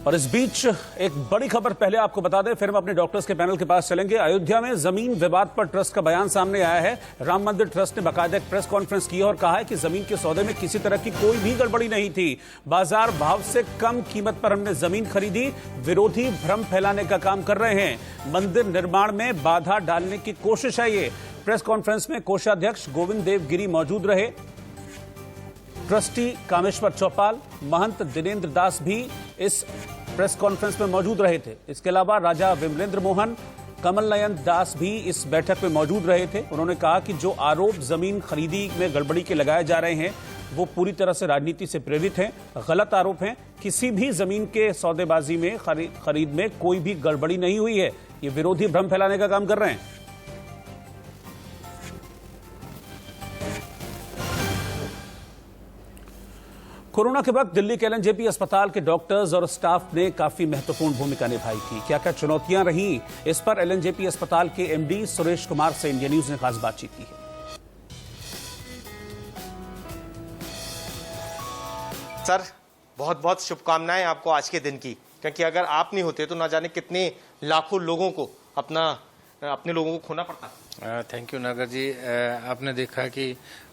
और इस बीच एक बड़ी खबर पहले आपको बता दें, फिर हम अपने डॉक्टर्स के पैनल के पास चलेंगे। अयोध्या में जमीन विवाद पर ट्रस्ट का बयान सामने आया है। राम मंदिर ट्रस्ट ने बाकायदा एक प्रेस कॉन्फ्रेंस की और कहा है कि जमीन के सौदे में किसी तरह की कोई भी गड़बड़ी नहीं थी। बाजार भाव से कम कीमत पर हमने जमीन खरीदी। विरोधी भ्रम फैलाने का काम कर रहे हैं। मंदिर निर्माण में बाधा डालने की कोशिश है ये। प्रेस कॉन्फ्रेंस में कोषाध्यक्ष गोविंद देव गिरी मौजूद रहे। ट्रस्टी कामेश्वर चौपाल, महंत दिनेंद्र दास भी इस प्रेस कॉन्फ्रेंस में मौजूद रहे थे। इसके अलावा राजा विमलेंद्र मोहन, कमल नयन दास भी इस बैठक में मौजूद रहे थे। उन्होंने कहा कि जो आरोप जमीन खरीदी में गड़बड़ी के लगाए जा रहे हैं वो पूरी तरह से राजनीति से प्रेरित हैं, गलत आरोप हैं। किसी भी जमीन के सौदेबाजी में खरीद में कोई भी गड़बड़ी नहीं हुई है। ये विरोधी भ्रम फैलाने का काम कर रहे हैं। कोरोना के वक्त दिल्ली के एलएनजेपी अस्पताल के डॉक्टर्स और स्टाफ ने काफी महत्वपूर्ण भूमिका निभाई थी। क्या क्या चुनौतियां रहीं, इस पर एलएनजेपी अस्पताल के एमडी सुरेश कुमार से इंडिया न्यूज ने खास बातचीत की है। सर, बहुत बहुत शुभकामनाएं आपको आज के दिन की, क्योंकि अगर आप नहीं होते तो ना जाने कितने लाखों लोगों को अपने लोगों को खोना पड़ता। थैंक यू नागर जी। आपने देखा कि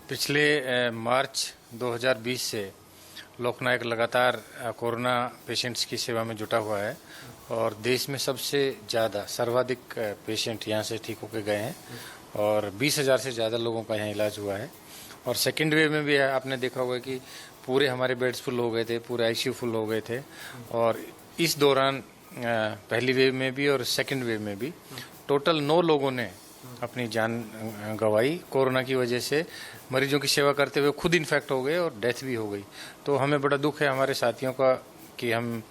पिछले मार्च 2020 से लोकनायक लगातार कोरोना पेशेंट्स की सेवा में जुटा हुआ है और देश में सबसे ज़्यादा सर्वाधिक पेशेंट यहाँ से ठीक होकर गए हैं और 20,000 से ज़्यादा लोगों का यहाँ इलाज हुआ है। और सेकेंड वेव में भी आपने देखा होगा कि पूरे हमारे बेड्स फुल हो गए थे, पूरे आईसीयू फुल हो गए थे। और इस दौरान पहली वेव में भी और सेकेंड वेव में भी टोटल 9 लोगों ने अपनी जान गंवाई कोरोना की वजह से। मरीजों की सेवा करते हुए खुद इन्फेक्ट हो गए और डेथ भी हो गई। तो हमें बड़ा दुख है हमारे साथियों का कि हम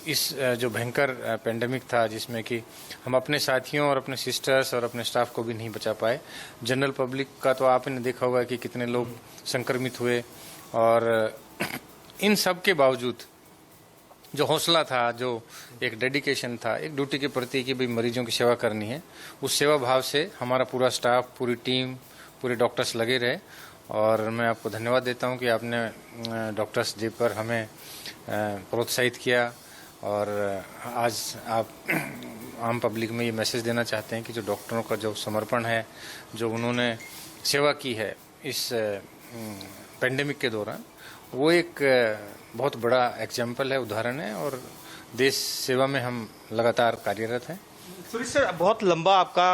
इस जो भयंकर पेंडेमिक था जिसमें कि हम अपने साथियों और अपने सिस्टर्स और अपने स्टाफ को भी नहीं बचा पाए। जनरल पब्लिक का तो आपने देखा होगा कि कितने लोग संक्रमित हुए। और इन सब के बावजूद जो हौसला था, जो एक डेडिकेशन था एक ड्यूटी के प्रति कि भाई मरीजों की सेवा करनी है, उस सेवा भाव से हमारा पूरा स्टाफ, पूरी टीम, पूरे डॉक्टर्स लगे रहे। और मैं आपको धन्यवाद देता हूं कि आपने डॉक्टर्स डे पर हमें प्रोत्साहित किया। और आज आप आम पब्लिक में ये मैसेज देना चाहते हैं कि जो डॉक्टरों का जो समर्पण है, जो उन्होंने सेवा की है इस पेंडेमिक के दौरान, वो एक बहुत बड़ा एग्जाम्पल है, उदाहरण है। और देश सेवा में हम लगातार कार्यरत हैं। सुरेश सर, बहुत लंबा आपका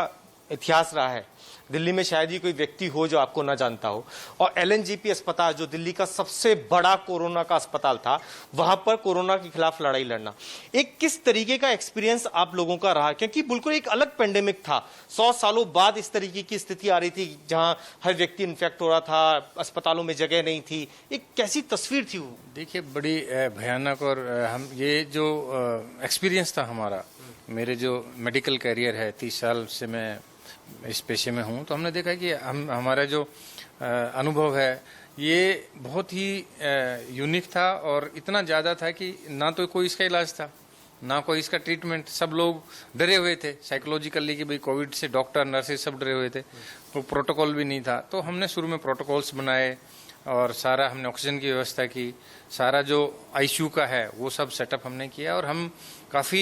इतिहास रहा है। दिल्ली में शायद ही कोई व्यक्ति हो जो आपको ना जानता हो। और एलएनजेपी अस्पताल जो दिल्ली का सबसे बड़ा कोरोना का अस्पताल था, वहां पर कोरोना के खिलाफ लड़ाई लड़ना एक किस तरीके का एक्सपीरियंस आप लोगों का रहा? क्योंकि बिल्कुल एक अलग पेंडेमिक था। 100 सालों बाद इस तरीके की स्थिति आ रही थी जहां हर व्यक्ति इन्फेक्ट हो रहा था, अस्पतालों में जगह नहीं थी। एक कैसी तस्वीर थी वो? देखिए, बड़ी भयानक। और हम ये जो एक्सपीरियंस था हमारा, मेरे जो मेडिकल कैरियर है 30 साल से मैं इस पेशे में हूँ, तो हमने देखा कि हमारा जो अनुभव है ये बहुत ही यूनिक था। और इतना ज़्यादा था कि ना तो कोई इसका इलाज था, ना कोई इसका ट्रीटमेंट। सब लोग डरे हुए थे साइकोलॉजिकली कि भाई कोविड से डॉक्टर नर्सेज सब डरे हुए थे। तो प्रोटोकॉल भी नहीं था। तो हमने शुरू में प्रोटोकॉल्स बनाए और सारा हमने ऑक्सीजन की व्यवस्था की, सारा जो आईसीयू का है वो सब सेटअप हमने किया। और हम काफ़ी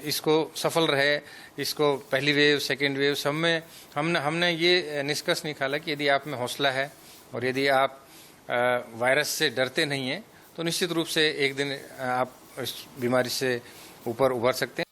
इसको सफल रहे। इसको पहली वेव, सेकेंड वेव सब में हमने ये निष्कर्ष निकाला कि यदि आप में हौसला है और यदि आप वायरस से डरते नहीं हैं तो निश्चित रूप से एक दिन आप इस बीमारी से ऊपर उभर सकते हैं।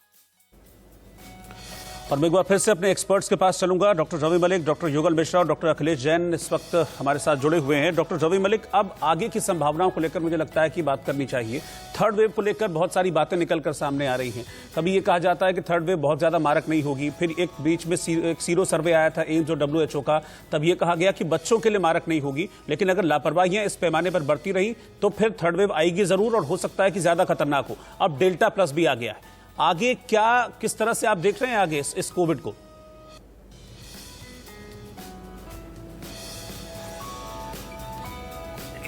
और मैं एक बार फिर से अपने एक्सपर्ट्स के पास चलूंगा। डॉक्टर रवि मलिक, डॉक्टर युगल मिश्रा और डॉक्टर अखिलेश जैन इस वक्त हमारे साथ जुड़े हुए हैं। डॉक्टर रवि मलिक, अब आगे की संभावनाओं को लेकर मुझे लगता है कि बात करनी चाहिए। थर्ड वेव को लेकर बहुत सारी बातें निकलकर सामने आ रही हैं। कभी ये कहा जाता है कि थर्ड वेव बहुत ज्यादा मारक नहीं होगी, फिर एक बीच में एक सीरो सर्वे आया था एम्स और WHO का, तब ये कहा गया कि बच्चों के लिए मारक नहीं होगी। लेकिन अगर लापरवाहियां इस पैमाने पर बढ़ती रही तो फिर थर्ड वेव आएगी जरूर और हो सकता है कि ज्यादा खतरनाक हो। अब डेल्टा प्लस भी आ गया है। आगे क्या, किस तरह से आप देख रहे हैं आगे इस कोविड को?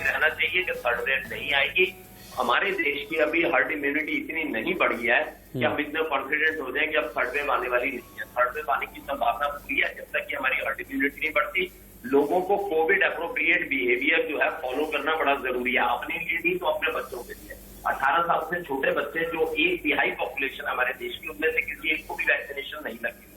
रहना चाहिए कि थर्ड वेव नहीं आएगी। हमारे देश की अभी हर्ड इम्यूनिटी इतनी नहीं बढ़ी है कि हम इतने कॉन्फिडेंट हो जाए कि अब थर्ड वेव आने वाली नहीं है। थर्ड वेव आने की संभावना पूरी है जब तक कि हमारी हर्ड इम्यूनिटी नहीं बढ़ती। लोगों को कोविड अप्रोप्रिएट बिहेवियर जो है फॉलो करना बड़ा जरूरी है, अपने लिए नहीं तो अपने बच्चों के लिए। 18 साल से छोटे बच्चे जो 1/3 पॉपुलेशन हमारे देश की, उनमें से किसी एक को भी वैक्सीनेशन नहीं लगी।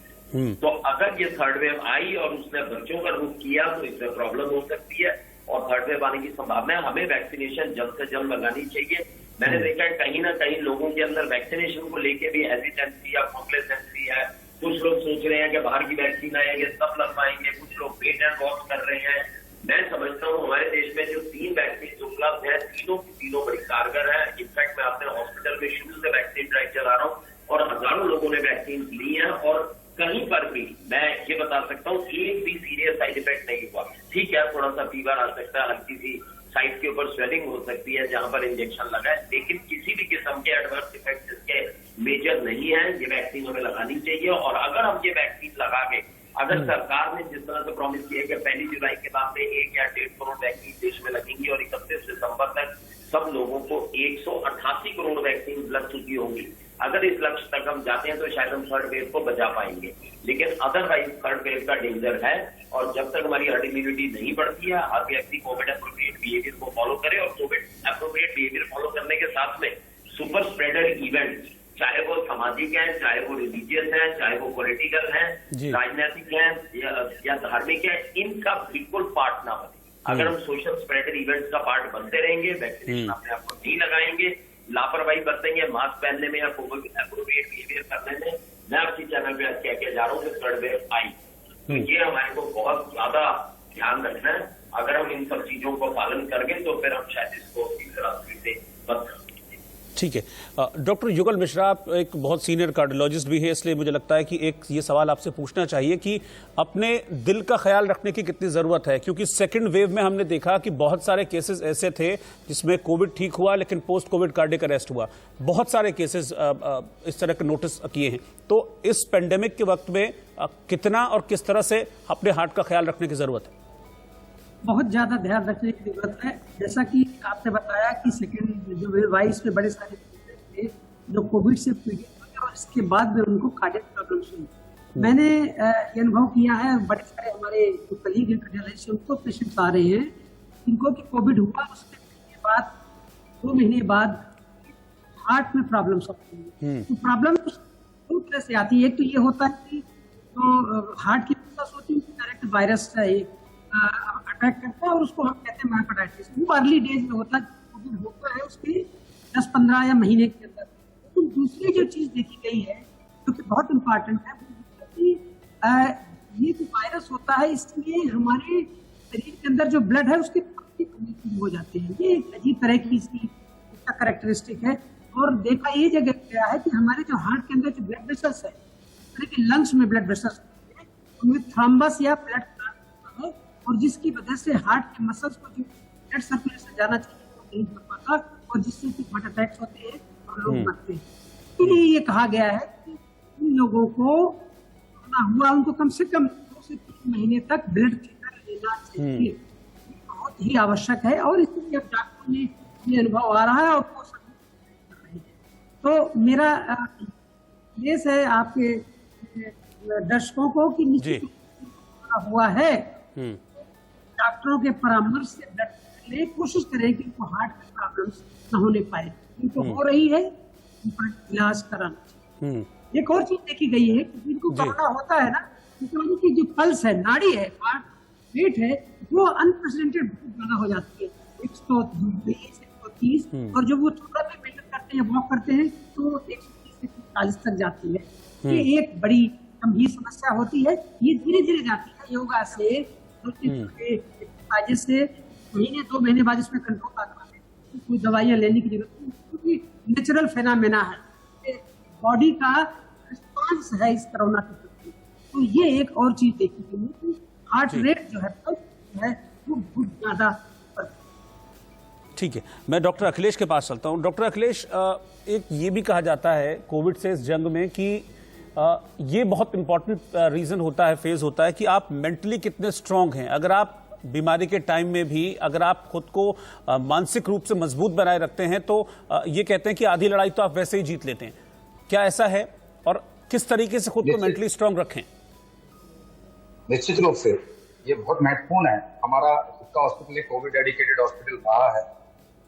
तो अगर ये थर्ड वेव आई और उसने बच्चों का रुख किया तो इसमें प्रॉब्लम हो सकती है और थर्ड वेव आने की संभावना है। हमें वैक्सीनेशन जल्द से जल्द लगानी चाहिए। मैंने देखा है कहीं ना कहीं लोगों के अंदर वैक्सीनेशन को लेके भी हेजिटेंसी या कॉम्प्लेसेंसी है। कुछ लोग सोच रहे हैं कि बाहर की वैक्सीन आएंगे तब लगवाएंगे, कुछ लोग वेट एंड वॉच कर रहे हैं। मैं समझता हूँ हमारे देश में जो 3 वैक्सीन उपलब्ध है, तीनों की तीनों बड़ी कारगर है। इनफैक्ट मैं अपने हॉस्पिटल में शुरू से वैक्सीन ड्राइव चला रहा हूँ और हजारों लोगों ने वैक्सीन ली है और कहीं पर भी मैं ये बता सकता हूँ एक भी सीरियस साइड इफेक्ट नहीं हुआ। ठीक है, थोड़ा सा फीवर आ सकता है, हल्की सी साइड के ऊपर स्वेलिंग हो सकती है जहां पर इंजेक्शन लगा है, लेकिन किसी भी किस्म के एडवर्स इफेक्ट इसके मेजर नहीं है। ये वैक्सीन हमें लगानी चाहिए और अगर हम ये वैक्सीन लगा के, अगर सरकार ने जिस तरह से प्रॉमिस किया कि 1 जुलाई के बाद में 1 या 1.5 करोड़ वैक्सीन देश में लगेंगी और 31 दिसंबर तक सब लोगों को 188 करोड़ वैक्सीन लग चुकी होंगी, अगर इस लक्ष्य तक हम जाते हैं तो शायद हम थर्ड वेव को बचा पाएंगे। लेकिन अदरवाइज थर्ड वेव का डेंजर है और जब तक हमारी हर्ड इम्यूनिटी नहीं बढ़ती है, हर व्यक्ति कोविड एप्रोप्रिएट बिहेवियर को फॉलो करे और कोविड एप्रोप्रिएट बिहेवियर फॉलो करने के साथ में सुपर स्प्रेडर इवेंट, चाहे वो सामाजिक है, चाहे वो रिलीजियस है, चाहे वो पॉलिटिकल है, राजनीतिक है या धार्मिक है, इनका बिल्कुल पार्ट ना बने। अगर हम सोशल स्प्रेडर इवेंट्स का पार्ट बनते रहेंगे, वैक्सीनेशन अपने आप को नहीं लगाएंगे, लापरवाही बरतेंगे मास्क पहनने में या कोविड एप्रोप्रिएट बिहेवियर करने में, मैं आपकी चैनल पे कह के जा रहा हूँ कि थर्ड वेव आई, तो ये हमारे को बहुत ज्यादा ध्यान रखना है। अगर हम इन सब चीजों को पालन करेंगे तो फिर हम शायद इसको इस रास्ते से बच सकते हैं। ठीक है, डॉक्टर युगल मिश्रा, आप एक बहुत सीनियर कार्डियोलॉजिस्ट भी है, इसलिए मुझे लगता है कि एक ये सवाल आपसे पूछना चाहिए कि अपने दिल का ख्याल रखने की कितनी ज़रूरत है, क्योंकि सेकंड वेव में हमने देखा कि बहुत सारे केसेस ऐसे थे जिसमें कोविड ठीक हुआ लेकिन पोस्ट कोविड कार्डियक अरेस्ट हुआ। बहुत सारे केसेस इस तरह के नोटिस किए हैं। तो इस पेंडेमिक के वक्त में कितना और किस तरह से अपने हार्ट का ख्याल रखने की ज़रूरत है? बहुत ज्यादा ध्यान रखने की जरूरत है। जैसा कि आपने बताया कि सेकेंड जो वेव आई इसमें बड़े सारे थे जो कोविड से पीड़ित हुए और इसके बाद में उनको कार्डियक प्रॉब्लम्स हुई। मैंने ये अनुभव किया है, बड़े सारे हमारे जो कलीग हैं कार्डियोलॉजिस्ट, उनको पेशेंट्स आ रहे हैं जिनको कि कोविड हुआ, उसके बाद 2 महीने बाद हार्ट में प्रॉब्लम्स आती हैं। तो प्रॉब्लम दो तरह से आती है। एक तो ये होता है कि जो हार्ट की प्रोसेस होती है डायरेक्ट वायरस अटैक करता है और उसको हम कहते हैं मायोकार्डाइटिस। वो अर्ली डेज में होता है उसके 10-15 या महीने के अंदर। तो दूसरी जो चीज देखी गई है जो कि बहुत इम्पोर्टेंट है कि ये जो वायरस होता है इसलिए हमारे शरीर के अंदर जो ब्लड है उसके कमी हो जाते हैं। ये एक अजीब तरह की इसका कैरेक्टरिस्टिक है और देखा ये जगह गया है कि हमारे जो हार्ट के अंदर जो ब्लड वेसल्स है, लंग्स में ब्लड वेसल्स उनमें थ्रम्बस या ब्लड है और जिसकी वजह से हार्ट के मसल्स को जो ब्लड सर्कुलेशन जाना चाहिए वो नहीं हो पाता और जिससे कि हार्ट अटैक्स होते हैं और लोग मरते हैं। इसलिए ये कहा गया है कि उन लोगों को हुआ उनको कम से कम 2 से 3 महीने तक ब्लड फिगर लेना चाहिए। बहुत ही आवश्यक है और इसलिए अब डॉक्टरों ने ये अनुभव आ रहा है और वो सब कर रहे हैं। तो मेरा आदेश है आपके दर्शकों को कि निश्चित हुआ है डॉक्टरों के परामर्श से ब्लड ले, कोशिश करें कि उनको हार्ट की प्रॉब्लम्स न होने पाए। उनको हो रही है उनका इलाज कराना चाहिए। एक और चीज देखी गई है कि जिनको कोरोना होता है ना, उनकी जो पल्स है, नाड़ी है, हार्ट रेट है, वो अनप्रेसिडेंटेड बहुत ज्यादा हो जाती है, 120 130 और जब वो थोड़ा भी मेहनत करते हैं, वॉक करते हैं तो 130 से 40 तक जाती है। ये एक बड़ी गंभीर समस्या होती है। ये धीरे धीरे जाती है, योगा से से महीने 2 महीने बाद इसमें कंट्रोल आता है। कोई दवाइयां लेने की जरूरत नहीं, क्योंकि नेचुरल फेनामेना है, बॉडी का रिस्पॉन्स है इस कोरोना के प्रति। तो ये एक और चीज देखी गई कि हार्ट रेट जो है वो बहुत ज्यादा। ठीक है, मैं डॉक्टर अखिलेश के पास चलता हूं। डॉक्टर अखिलेश, एक ये भी कहा जाता है कोविड से इस जंग में कि ये बहुत इंपॉर्टेंट रीजन होता है, फेज होता है कि आप मेंटली कितने स्ट्रांग हैं। अगर आप बीमारी के टाइम में भी अगर आप खुद को मानसिक रूप से मजबूत बनाए रखते हैं तो ये कहते हैं कि आधी लड़ाई तो आप वैसे ही जीत लेते हैं। क्या ऐसा है और किस तरीके से खुद को मेंटली स्ट्रांग रखें? निश्चित रूप से ये बहुत महत्वपूर्ण है। हमारा खुद का हॉस्पिटल एक कोविड डेडिकेटेड हॉस्पिटल रहा है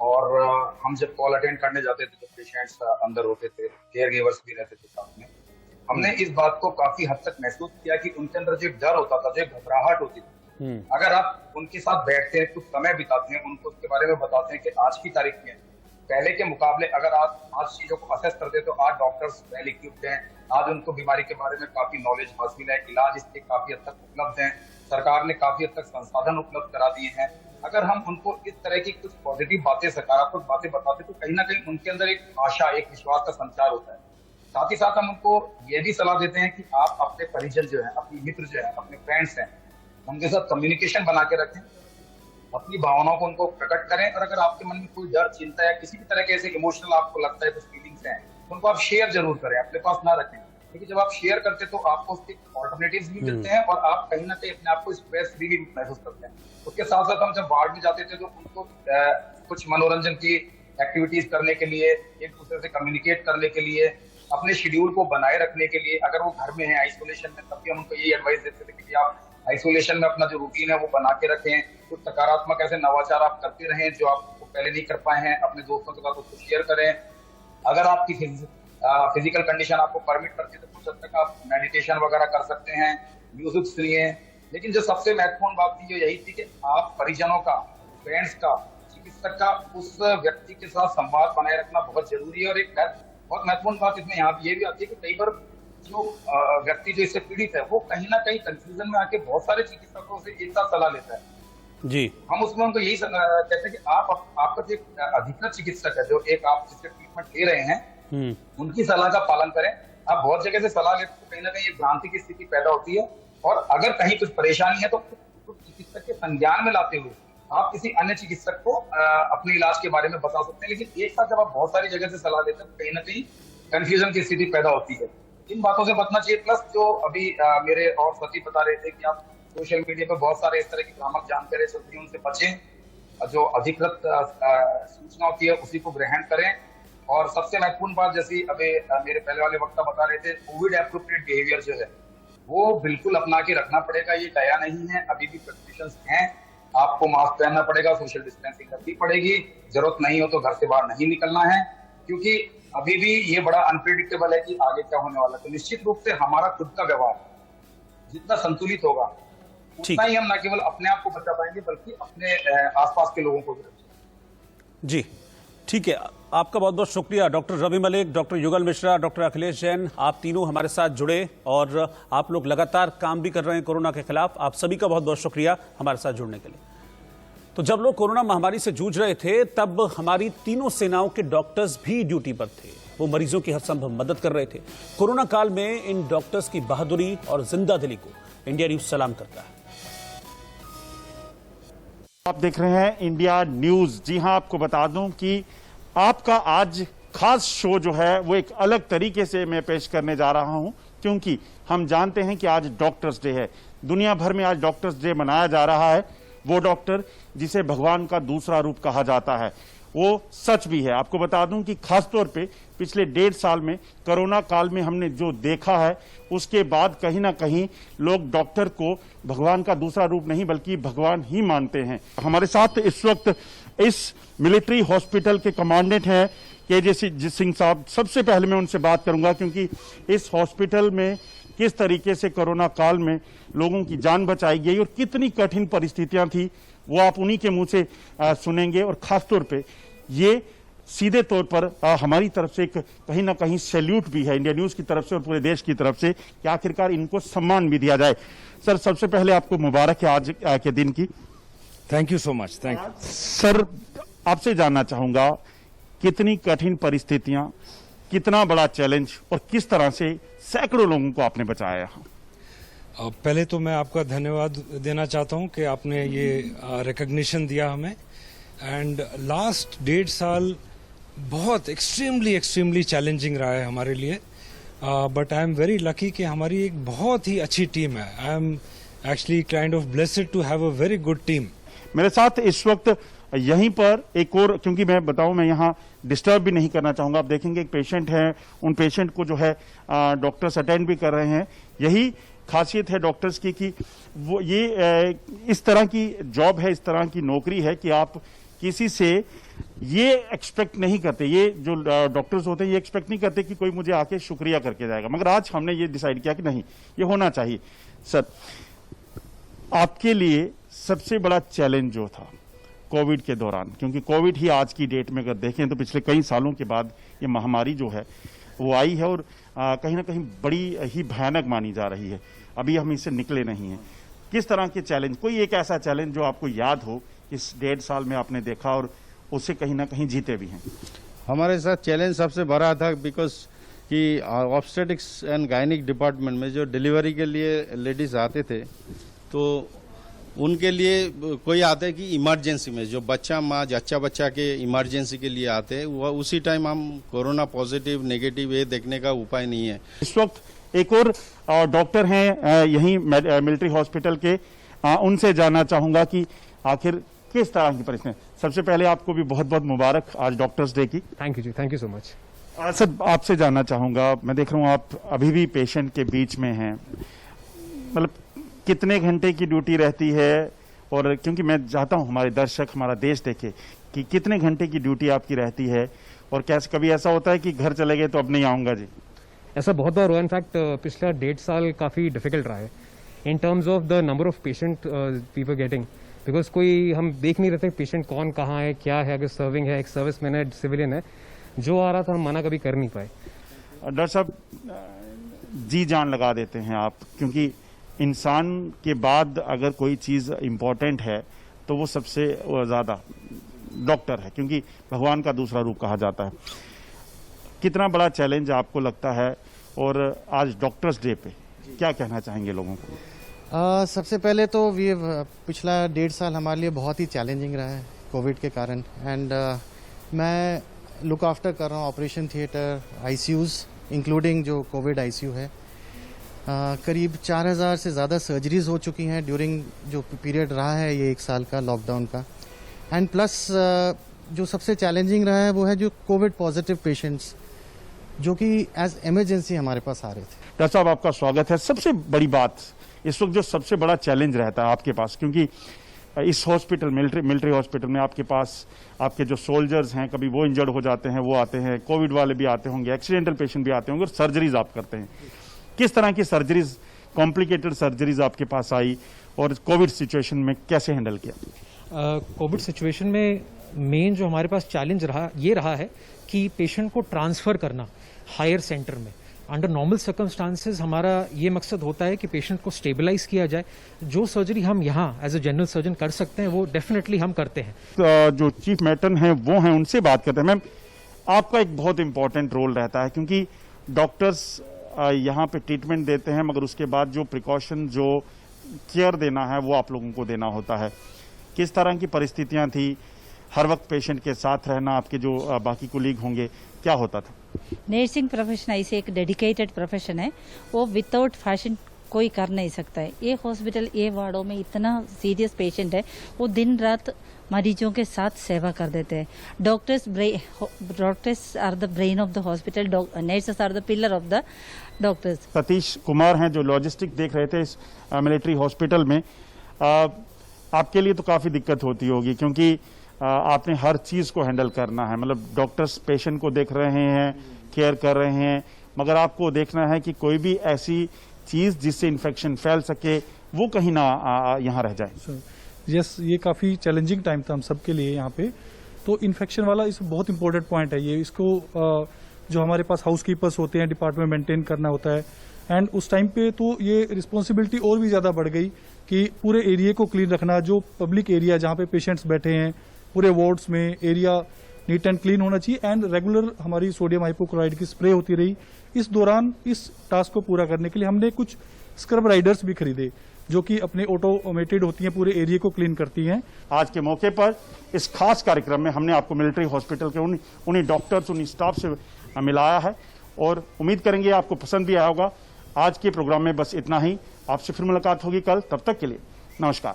और हम जब कॉल अटेंड करने जाते थे तो पेशेंट्स अंदर होते थे, केयर गिवर्स भी रहते थे साथ में। हमने इस बात को काफी हद तक महसूस किया कि उनके अंदर जो डर होता था, जो घबराहट होती थी, अगर आप उनके साथ बैठते हैं, कुछ समय बिताते हैं, उनको उसके बारे में बताते हैं कि आज की तारीख में पहले के मुकाबले अगर आप आज चीजों को असेस करते तो आज डॉक्टर्स वेल इक्विप्ड हैं, आज उनको बीमारी के बारे में काफी नॉलेज हासिल है, इलाज इसके काफी हद तक उपलब्ध है, सरकार ने काफी हद तक संसाधन उपलब्ध करा दिए हैं। अगर हम उनको इस तरह की कुछ पॉजिटिव बातें, सकारात्मक बातें बताते तो कहीं ना कहीं उनके अंदर एक आशा, एक विश्वास का संचार होता है। साथ ही साथ हम उनको ये भी सलाह देते हैं कि आप अपने परिजन जो है, अपने मित्र जो है, अपने फ्रेंड्स हैं, उनके साथ कम्युनिकेशन बना के रखें, अपनी भावनाओं को उनको प्रकट करें, और अगर आपके मन में कोई डर, चिंता या किसी भी तरह के ऐसे इमोशनल आपको लगता है कुछ फीलिंग्स हैं, उनको आप शेयर जरूर करें, अपने पास ना रखें, क्योंकि जब आप शेयर करते तो आपको उसके ऑल्टरनेटिव्स भी मिलते हैं और आप कहीं ना कहीं अपने आप को स्ट्रेस फ्री भी महसूस करते हैं। उसके साथ साथ हम जब वार्ड में जाते थे तो उनको कुछ मनोरंजन की एक्टिविटीज करने के लिए, एक दूसरे से कम्युनिकेट करने के लिए, अपने शेड्यूल को बनाए रखने के लिए, अगर वो घर में है आइसोलेशन में, तब भी हम उनको यही एडवाइस देते थे कि आप आइसोलेशन में अपना जो रूटीन है वो बना के रखें, कुछ सकारात्मक ऐसे नवाचार आप करते रहें जो आपको पहले नहीं कर पाए हैं, अपने दोस्तों के साथ उसको शेयर करें। अगर आपकी फिजिकल कंडीशन आपको परमिट करती है तो कुछ हद तक आप मेडिटेशन वगैरह कर सकते हैं, म्यूजिक सुनिए। लेकिन जो सबसे महत्वपूर्ण बात थी जो यही थी कि आप परिजनों का, फ्रेंड्स का, चिकित्सक का उस व्यक्ति के साथ संवाद बनाए रखना बहुत जरूरी है। और एक बहुत महत्वपूर्ण बात इसमें यहाँ ये भी आती है कि कई बार जो व्यक्ति जो इससे पीड़ित है वो कहीं ना कहीं कंफ्यूजन में आके बहुत सारे चिकित्सकों से एक साथ सलाह लेता है जी। हम उसमें उनको यही कहते हैं कि आपका जो एक अधिकृत चिकित्सक है, जो एक आप जिससे ट्रीटमेंट ले रहे हैं, उनकी सलाह का पालन करें। आप बहुत जगह से सलाह लेते तो कहीं ना कहीं भ्रांति की स्थिति पैदा होती है, और अगर कहीं कुछ परेशानी है तो चिकित्सक के संज्ञान में लाते हुए आप किसी अन्य चिकित्सक को अपने इलाज के बारे में बता सकते हैं। लेकिन एक साथ जब आप बहुत सारी जगह से सलाह लेते हैं तो कहीं ना कहीं कंफ्यूजन की स्थिति पैदा होती है। इन बातों से बचना चाहिए। प्लस जो अभी मेरे और सती बता रहे थे कि आप सोशल मीडिया पर बहुत सारे इस तरह की भ्रामक जानकारी चलती है, उनसे बचें। जो अधिकृत सूचना होती है उसी को ग्रहण करें। और सबसे महत्वपूर्ण बात, जैसी अभी मेरे पहले वाले वक्ता बता रहे थे, कोविड एप्रोप्रिएट बिहेवियर जो है वो बिल्कुल अपना के रखना पड़ेगा। ये दया नहीं है, अभी भी प्रिकॉशंस हैं। आपको मास्क पहनना पड़ेगा, सोशल डिस्टेंसिंग करनी पड़ेगी, जरूरत नहीं हो तो घर से बाहर नहीं निकलना है, क्योंकि अभी भी ये बड़ा अनप्रेडिक्टेबल है कि आगे क्या होने वाला है। तो निश्चित रूप से हमारा खुद का व्यवहार जितना संतुलित होगा उतना ही हम न केवल अपने आप को बचा पाएंगे बल्कि अपने आसपास के लोगों को भी बचाएंगे। जी ठीक है, आपका बहुत बहुत शुक्रिया डॉक्टर रवि मलिक, डॉक्टर युगल मिश्रा, डॉक्टर अखिलेश जैन। आप तीनों हमारे साथ जुड़े और आप लोग लगातार काम भी कर रहे हैं कोरोना के खिलाफ। आप सभी का बहुत बहुत शुक्रिया हमारे साथ जुड़ने के लिए। तो जब लोग कोरोना महामारी से जूझ रहे थे तब हमारी तीनों सेनाओं के डॉक्टर्स भी ड्यूटी पर थे। वो मरीजों की हर संभव मदद कर रहे थे। कोरोना काल में इन डॉक्टर्स की बहादुरी और जिंदा दिली को इंडिया न्यूज सलाम करता है। आप देख रहे हैं इंडिया न्यूज। जी हां, आपको बता दूं कि आपका आज खास शो जो है वो एक अलग तरीके से मैं पेश करने जा रहा हूं, क्योंकि हम जानते हैं कि आज डॉक्टर्स डे है। दुनिया भर में आज डॉक्टर्स डे मनाया जा रहा है। वो डॉक्टर जिसे भगवान का दूसरा रूप कहा जाता है, वो सच भी है। आपको बता दूं कि खासतौर पे पिछले 1.5 साल में कोरोना काल में हमने जो देखा है, उसके बाद कहीं ना कहीं लोग डॉक्टर को भगवान का दूसरा रूप नहीं बल्कि भगवान ही मानते हैं। हमारे साथ इस वक्त इस मिलिट्री हॉस्पिटल के कमांडेंट हैं KJ सिंह साहब। सबसे पहले मैं उनसे बात करूंगा, क्योंकि इस हॉस्पिटल में किस तरीके से कोरोना काल में लोगों की जान बचाई गई और कितनी कठिन परिस्थितियां थी, वो आप उन्हीं के मुंह से सुनेंगे। और खासतौर पे ये सीधे तौर पर हमारी तरफ से एक कहीं ना कहीं सैल्यूट भी है इंडिया न्यूज की तरफ से और पूरे देश की तरफ से कि आखिरकार इनको सम्मान भी दिया जाए। सर, सबसे पहले आपको मुबारक है आज के दिन की। Thank you so much. Thank you sir, आपसे जानना चाहूंगा कितनी कठिन परिस्थितियां, कितना बड़ा चैलेंज और किस तरह से सैकड़ों लोगों को आपने बचाया। पहले तो मैं आपका धन्यवाद देना चाहता हूं कि आपने ये रिकॉग्निशन दिया हमें। एंड लास्ट 1.5 साल बहुत एक्सट्रीमली चैलेंजिंग रहा है हमारे लिए, but I am very lucky कि हमारी एक बहुत ही अच्छी टीम है। I am actually kind of blessed to have a very good team. मेरे साथ इस वक्त यहीं पर एक और, क्योंकि मैं बताऊं मैं यहाँ डिस्टर्ब भी नहीं करना चाहूंगा, आप देखेंगे एक पेशेंट है, उन पेशेंट को जो है डॉक्टर्स अटेंड भी कर रहे हैं। यही खासियत है डॉक्टर्स की कि वो ये इस तरह की जॉब है, इस तरह की नौकरी है कि आप किसी से ये एक्सपेक्ट नहीं करते, ये जो डॉक्टर्स होते हैं ये एक्सपेक्ट नहीं करते कि कोई मुझे आके शुक्रिया करके जाएगा, मगर आज हमने ये डिसाइड किया कि नहीं, ये होना चाहिए। सर, आपके लिए सबसे बड़ा चैलेंज जो था कोविड के दौरान, क्योंकि कोविड ही आज की डेट में अगर देखें तो पिछले कई सालों के बाद ये महामारी जो है वो आई है और कहीं ना कहीं बड़ी ही भयानक मानी जा रही है, अभी हम इससे निकले नहीं हैं। किस तरह के चैलेंज, कोई एक ऐसा चैलेंज जो आपको याद हो इस 1.5 साल में आपने देखा और उससे कहीं ना कहीं जीते भी हैं? हमारे साथ चैलेंज सबसे बड़ा था बिकॉज कि ऑब्स्टेटिक्स एंड गायनिक डिपार्टमेंट में जो डिलीवरी के लिए लेडीज आते थे तो उनके लिए कोई आता है कि इमरजेंसी में जो बच्चा माँ जच्चा बच्चा के इमरजेंसी के लिए आते हैं, वह उसी टाइम हम कोरोना पॉजिटिव नेगेटिव ये देखने का उपाय नहीं है। इस वक्त एक और डॉक्टर हैं यहीं मिलिट्री हॉस्पिटल के, उनसे जानना चाहूंगा कि आखिर किस तरह की परिस्थिति। सबसे पहले आपको भी बहुत बहुत मुबारक आज डॉक्टर्स डे की। Thank you ji, thank you so much. Sir, आपसे जानना चाहूंगा, मैं देख रहा हूं आप अभी भी पेशेंट के बीच में हैं, मतलब कितने घंटे की ड्यूटी रहती है? और क्योंकि मैं चाहता हूं हमारे दर्शक हमारा देश देखे कि कितने घंटे की ड्यूटी आपकी रहती है और कैसे कभी ऐसा होता है कि घर चले गए तो अब नहीं आऊंगा जी? ऐसा बहुत बार हुआ, इनफैक्ट पिछला 1.5 साल काफ़ी डिफिकल्ट रहा है in terms of the number of patient we were getting, because कोई हम देख नहीं रहते पेशेंट कौन कहाँ है क्या है, अगर सर्विंग है, एक सर्विस मैन है, सिविलियन है, जो आ रहा था हम मना कभी कर नहीं पाए। डॉक्टर साहब, जी जान लगा देते हैं आप, क्योंकि इंसान के बाद अगर कोई चीज़ इम्पोर्टेंट है तो वो सबसे ज़्यादा डॉक्टर है, क्योंकि भगवान का दूसरा रूप कहा जाता है। कितना बड़ा चैलेंज आपको लगता है और आज डॉक्टर्स डे पे क्या कहना चाहेंगे लोगों को? सबसे पहले तो ये पिछला 1.5 साल हमारे लिए बहुत ही चैलेंजिंग रहा है कोविड के कारण, एंड मैं लुक आफ्टर कर रहा हूँ ऑपरेशन थिएटर, आईसीयूज इंक्लूडिंग जो कोविड आईसीयू है। करीब 4000 से ज़्यादा सर्जरीज हो चुकी हैं ड्यूरिंग जो पीरियड रहा है ये 1 साल का लॉकडाउन का, एंड प्लस जो सबसे चैलेंजिंग रहा है वो है जो कोविड पॉजिटिव पेशेंट्स जो कि एज इमरजेंसी हमारे पास आ रहे थे। डॉक्टर साहब, आपका स्वागत है। सबसे बड़ी बात इस वक्त जो सबसे बड़ा चैलेंज रहता है आपके पास, क्योंकि इस हॉस्पिटल मिलिट्री हॉस्पिटल में आपके पास आपके जो सोल्जर्स हैं, कभी वो इंजर्ड हो जाते हैं, वो आते हैं, कोविड वाले भी आते होंगे, एक्सीडेंटल पेशेंट भी आते होंगे और सर्जरीज आप करते हैं। किस तरह की सर्जरीज, कॉम्प्लिकेटेड सर्जरीज आपके पास आई और कोविड सिचुएशन में कैसे हैंडल किया? कोविड सिचुएशन में मेन जो हमारे पास चैलेंज रहा है कि पेशेंट को ट्रांसफ़र करना हायर सेंटर में। अंडर नॉर्मल सर्कमस्टांसेस हमारा ये मकसद होता है कि पेशेंट को स्टेबलाइज किया जाए। जो सर्जरी हम यहाँ एज ए जनरल सर्जन कर सकते हैं वो डेफिनेटली हम करते हैं। जो चीफ मैट्रन हैं वो हैं, उनसे बात करते हैं। मैम, आपका एक बहुत इंपॉर्टेंट रोल रहता है, क्योंकि डॉक्टर्स यहाँ पे ट्रीटमेंट देते हैं, मगर उसके बाद जो प्रिकॉशन, जो केयर देना है वो आप लोगों को देना होता है। किस तरह की परिस्थितियां थी? हर वक्त पेशेंट के साथ रहना, आपके जो बाकी कोलीग होंगे, क्या होता था? नर्सिंग प्रोफेशन ऐसे एक डेडिकेटेड प्रोफेशन है, वो विदाउट फैशन कोई कर नहीं सकता है। ये हॉस्पिटल, ये वार्डों में इतना सीरियस पेशेंट है, वो दिन रात मरीजों के साथ सेवा कर देते हैं। Doctors are the brain of the hospital, nurses are the pillar of the doctors. Satish Kumar हैं जो लॉजिस्टिक देख रहे थे इस मिलिट्री हॉस्पिटल में। आपके लिए तो काफ़ी दिक्कत होती होगी, क्योंकि आपने हर चीज़ को हैंडल करना है। मतलब डॉक्टर्स पेशेंट को देख रहे हैं, केयर कर रहे हैं, मगर आपको देखना है कि कोई भी ऐसी चीज़ जिससे इन्फेक्शन फैल सके वो कहीं ना यहाँ रह जाए। यस, ये काफ़ी चैलेंजिंग टाइम था हम सब के लिए यहाँ पे। तो इन्फेक्शन वाला इस बहुत इंपॉर्टेंट पॉइंट है ये। इसको जो हमारे पास हाउस कीपर्स होते हैं, डिपार्टमेंट मेंटेन करना होता है, एंड उस टाइम पे तो ये रिस्पॉन्सिबिलिटी और भी ज़्यादा बढ़ गई कि पूरे एरिया को क्लीन रखना। जो पब्लिक एरिया जहाँ पे पेशेंट्स बैठे हैं, पूरे वार्ड्स में एरिया नीट एंड क्लीन होना चाहिए, एंड रेगुलर हमारी सोडियम हाइपोक्लोराइड की स्प्रे होती रही। इस दौरान इस टास्क को पूरा करने के लिए हमने कुछ स्क्रब राइडर्स भी खरीदे जो कि अपने ऑटोमेटेड होती हैं, पूरे एरिया को क्लीन करती हैं। आज के मौके पर इस खास कार्यक्रम में हमने आपको मिलिट्री हॉस्पिटल के उन्हीं डॉक्टर्स, उन्हीं स्टाफ से मिलाया है और उम्मीद करेंगे आपको पसंद भी आया होगा। आज के प्रोग्राम में बस इतना ही। आपसे फिर मुलाकात होगी कल, तब तक के लिए नमस्कार।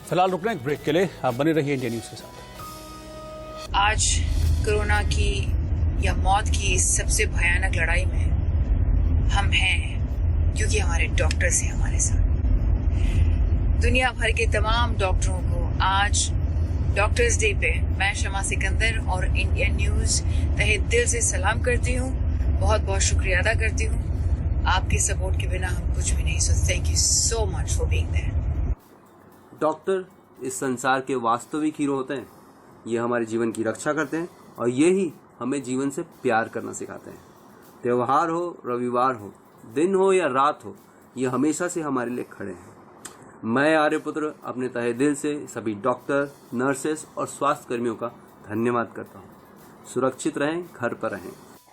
फिलहाल रुकना एक ब्रेक के लिए, आप बने रहिए इंडिया न्यूज के साथ। आज कोरोना की या मौत की सबसे भयानक लड़ाई में हम हैं क्योंकि हमारे डॉक्टर्स हैं हमारे साथ। दुनिया भर के तमाम डॉक्टरों को आज डॉक्टर्स डे पे मैं शमा सिकंदर और इंडिया न्यूज़ तहे दिल से सलाम करती हूँ, बहुत बहुत शुक्रिया अदा करती हूँ। आपके सपोर्ट के बिना हम कुछ भी नहीं सोचते। Thank you so much for being there. Doctor इस संसार के वास्तविक हीरो होते हैं। ये हमारे जीवन की रक्षा करते हैं और यही हमें जीवन से प्यार करना सिखाते हैं। त्योहार हो, रविवार हो, दिन हो या रात हो, ये हमेशा से हमारे लिए खड़े हैं। मैं आर्यपुत्र अपने तहे दिल से सभी डॉक्टर, नर्सेस और स्वास्थ्य कर्मियों का धन्यवाद करता हूँ। सुरक्षित रहें, घर पर रहें।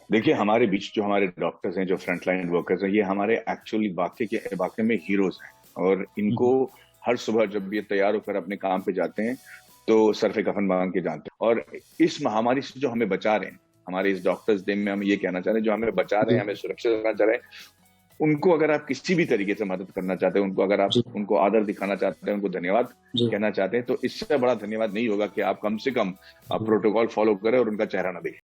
देखिए, हमारे बीच जो हमारे डॉक्टर्स हैं, जो फ्रंटलाइन वर्कर्स हैं, ये हमारे एक्चुअली वाकई में हीरोज हैं और इनको हर सुबह जब ये तैयार होकर अपने काम पे जाते हैं तो सरफे कफन बांध के जाते हैं। और इस महामारी से जो हमें बचा रहे हैं, हमारे इस डॉक्टर्स डे में हम ये कहना चाह रहे हैं, जो हमें बचा रहे हैं, हमें सुरक्षित रखना चाह रहे हैं, उनको अगर आप किसी भी तरीके से मदद करना चाहते हैं, उनको अगर आप उनको आदर दिखाना चाहते हैं, उनको धन्यवाद कहना चाहते हैं, तो इससे बड़ा धन्यवाद नहीं होगा कि आप कम से कम प्रोटोकॉल फॉलो करें और उनका चेहरा ना देखें।